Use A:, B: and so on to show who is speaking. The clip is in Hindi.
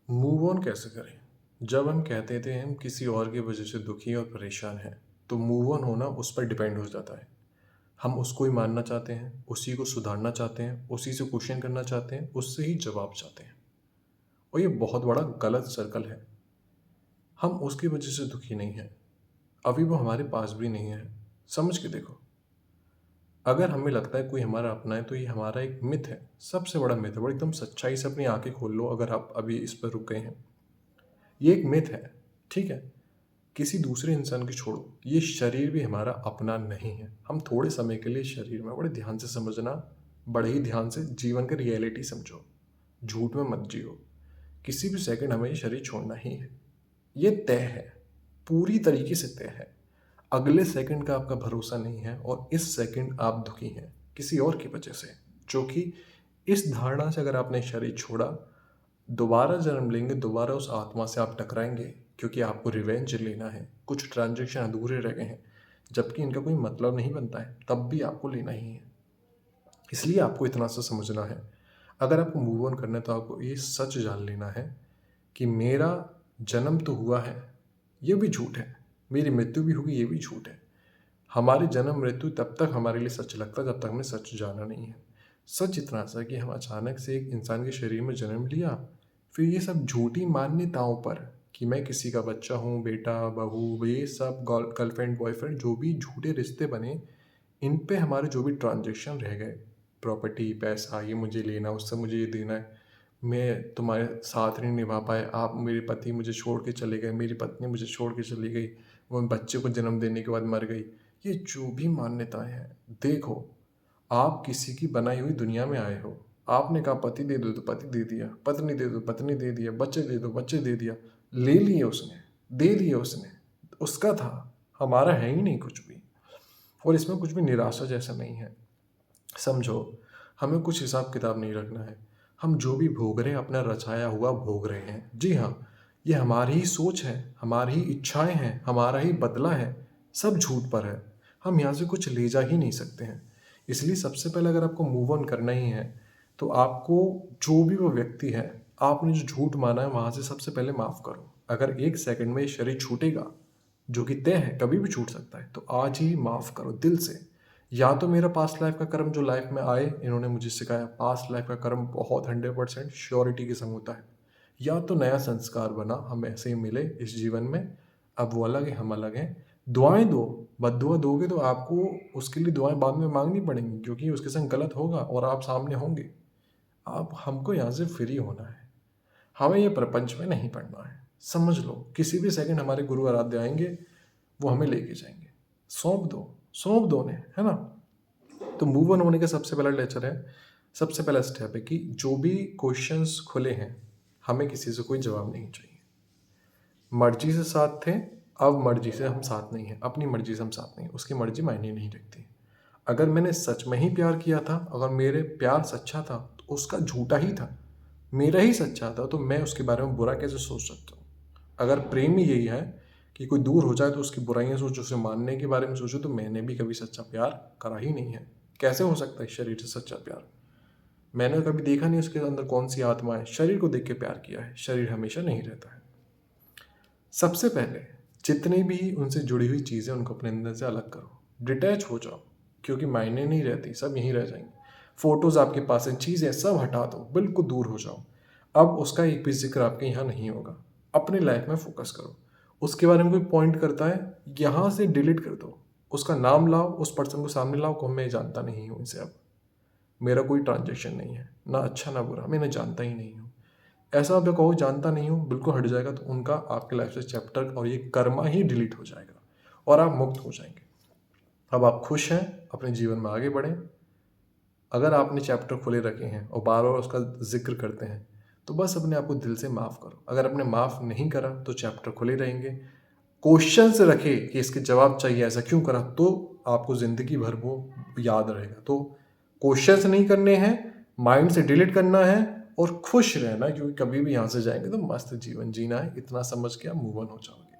A: मूव ऑन कैसे करें? जब हम कहते थे हम किसी और की वजह से दुखी और परेशान हैं, तो मूव ऑन होना उस पर डिपेंड हो जाता है। हम उसको ही मानना चाहते हैं, उसी को सुधारना चाहते हैं, उसी से क्वेश्चन करना चाहते हैं, उससे ही जवाब चाहते हैं। और ये बहुत बड़ा गलत सर्कल है। हम उसकी वजह से दुखी नहीं हैं, अभी वो हमारे पास भी नहीं है। समझ के देखो, अगर हमें लगता है कोई हमारा अपना है तो ये हमारा एक मिथ है, सबसे बड़ा मिथ है। और एकदम सच्चाई से अपनी आंखें खोल लो अगर आप अभी इस पर रुक गए हैं। ये एक मिथ है, ठीक है? किसी दूसरे इंसान की छोड़ो, ये शरीर भी हमारा अपना नहीं है। हम थोड़े समय के लिए शरीर में, बड़े ध्यान से समझना, बड़े ही ध्यान से जीवन की रियलिटी समझो, झूठ में मत जियो। किसी भी सेकंड हमें ये शरीर छोड़ना ही है, ये तय है, पूरी तरीके से तय है। अगले सेकंड का आपका भरोसा नहीं है और इस सेकंड आप दुखी हैं किसी और की वजह से, जो कि इस धारणा से अगर आपने शरीर छोड़ा, दोबारा जन्म लेंगे, दोबारा उस आत्मा से आप टकराएंगे, क्योंकि आपको रिवेंज लेना है। कुछ ट्रांजेक्शन अधूरे रह गए हैं, जबकि इनका कोई मतलब नहीं बनता है, तब भी आपको लेना ही है। इसलिए आपको इतना सा समझना है, अगर आपको मूव ऑन करना है तो आपको ये सच जान लेना है कि मेरा जन्म तो हुआ है, ये भी झूठ है, मेरी मृत्यु भी होगी, ये भी झूठ है। हमारी जन्म मृत्यु तब तक हमारे लिए सच लगता है जब तक हमें सच जाना नहीं है। सच इतना सा कि हम अचानक से एक इंसान के शरीर में जन्म लिया, फिर ये सब झूठी मान्यताओं पर कि मैं किसी का बच्चा हूँ, बेटा बहू, ये सब गर्लफ्रेंड बॉयफ्रेंड, जो भी झूठे रिश्ते बने, इन पे हमारे जो भी ट्रांजेक्शन रह गए, प्रॉपर्टी, पैसा, ये मुझे लेना, उससे मुझे ये देना है, मैं तुम्हारे साथ नहीं निभा पाए, आप मेरे पति मुझे छोड़ के चले गए, मेरी पत्नी मुझे छोड़ के चली गई, वो बच्चे को जन्म देने के बाद मर गई, ये जो भी मान्यताएं हैं, देखो, आप किसी की बनाई हुई दुनिया में आए हो। आपने कहा पति दे दो तो पति दे दिया, पत्नी दे दो पत्नी दे दिया, बच्चे दे दो बच्चे दे दिया, ले लिए उसने, दे दिए उसने, उसका था, हमारा है ही नहीं कुछ भी। और इसमें कुछ भी निराशा जैसा नहीं है। समझो, हमें कुछ हिसाब किताब नहीं रखना है। हम जो भी भोग रहे हैं अपना रचाया हुआ भोग रहे हैं। जी हाँ, ये हमारी ही सोच है, हमारी ही इच्छाएं हैं, हमारा ही बदला है, सब झूठ पर है। हम यहाँ से कुछ ले जा ही नहीं सकते हैं। इसलिए सबसे पहले अगर आपको मूव ऑन करना ही है, तो आपको जो भी वो व्यक्ति है, आपने जो झूठ माना है, वहाँ से सबसे पहले माफ़ करो। अगर एक सेकंड में ये शरीर छूटेगा, जो कि तय है, कभी भी छूट सकता है, तो आज ही माफ़ करो दिल से। या तो मेरा पास्ट लाइफ का कर्म जो लाइफ में आए, इन्होंने मुझे सिखाया, पास्ट लाइफ का कर्म बहुत 100% श्योरिटी के संग होता है। या तो नया संस्कार बना, हम ऐसे ही मिले इस जीवन में, अब वो अलग है, हम अलग हैं। दुआएं दो, बद्दुआ दोगे तो आपको उसके लिए दुआएं बाद में मांगनी पड़ेंगी, क्योंकि उसके संग गलत होगा और आप सामने होंगे। आप हमको यहाँ से फ्री होना है, हमें ये प्रपंच में नहीं पड़ना है। समझ लो, किसी भी सेकंड हमारे गुरु आराध्य आएंगे, वो हमें लेके जाएंगे। सौंप दो उन्हें, है ना? तो मूव ऑन होने का सबसे पहला लेक्चर है, सबसे पहला स्टेप है कि जो भी क्वेश्चंस खुले हैं, हमें किसी से कोई जवाब नहीं चाहिए। मर्जी से साथ थे, अब मर्जी से हम साथ नहीं हैं, अपनी मर्जी से हम साथ नहीं हैं, उसकी मर्जी मायने नहीं रखती। अगर मैंने सच में ही प्यार किया था, अगर मेरे प्यार सच्चा था, तो उसका झूठा ही था, मेरा ही सच्चा था, तो मैं उसके बारे में बुरा कैसे सोच सकता हूँ? अगर प्रेम ही यही है कि कोई दूर हो जाए तो उसकी बुराइयां सोचो, उसे मानने के बारे में सोचो, तो मैंने भी कभी सच्चा प्यार करा ही नहीं है। कैसे हो सकता है शरीर से सच्चा प्यार? मैंने कभी देखा नहीं उसके अंदर कौन सी आत्मा है, शरीर को देख के प्यार किया है। शरीर हमेशा नहीं रहता है। सबसे पहले जितनी भी उनसे जुड़ी हुई चीज़ें, उनको अपने अंदर से अलग करो, डिटैच हो जाओ, क्योंकि मायने नहीं रहती, सब यहीं रह जाएंगे। फोटोज़ आपके पास हैं, चीज़ें सब हटा दो, बिल्कुल दूर हो जाओ। अब उसका एक भी जिक्र आपके यहाँ नहीं होगा। अपनी लाइफ में फोकस करो। उसके बारे में कोई पॉइंट करता है, यहाँ से डिलीट कर दो। उसका नाम लाओ, उस पर्सन को सामने लाओ, को मैं जानता नहीं हूँ इनसे, अब मेरा कोई ट्रांजेक्शन नहीं है, ना अच्छा ना बुरा, मैं जानता ही नहीं हूँ। ऐसा आप कहो जानता नहीं हूँ, बिल्कुल हट जाएगा, तो उनका आपके लाइफ से चैप्टर और ये कर्मा ही डिलीट हो जाएगा और आप मुक्त हो जाएंगे। अब आप खुश हैं, अपने जीवन में आगे बढ़ें। अगर आपने चैप्टर खुले रखे हैं और बार बार उसका जिक्र करते हैं, तो बस अपने आप को दिल से माफ़ करो। अगर आपने माफ़ नहीं करा तो चैप्टर खुले रहेंगे। क्वेश्चन से रखे कि इसके जवाब चाहिए, ऐसा क्यों करा, तो आपको ज़िंदगी भर वो याद रहेगा। तो क्वेश्चंस नहीं करने हैं, माइंड से डिलीट करना है और खुश रहना है, क्योंकि कभी भी यहाँ से जाएंगे तो मस्त जीवन जीना है। इतना समझ के आप मूव ऑन हो जाओगे।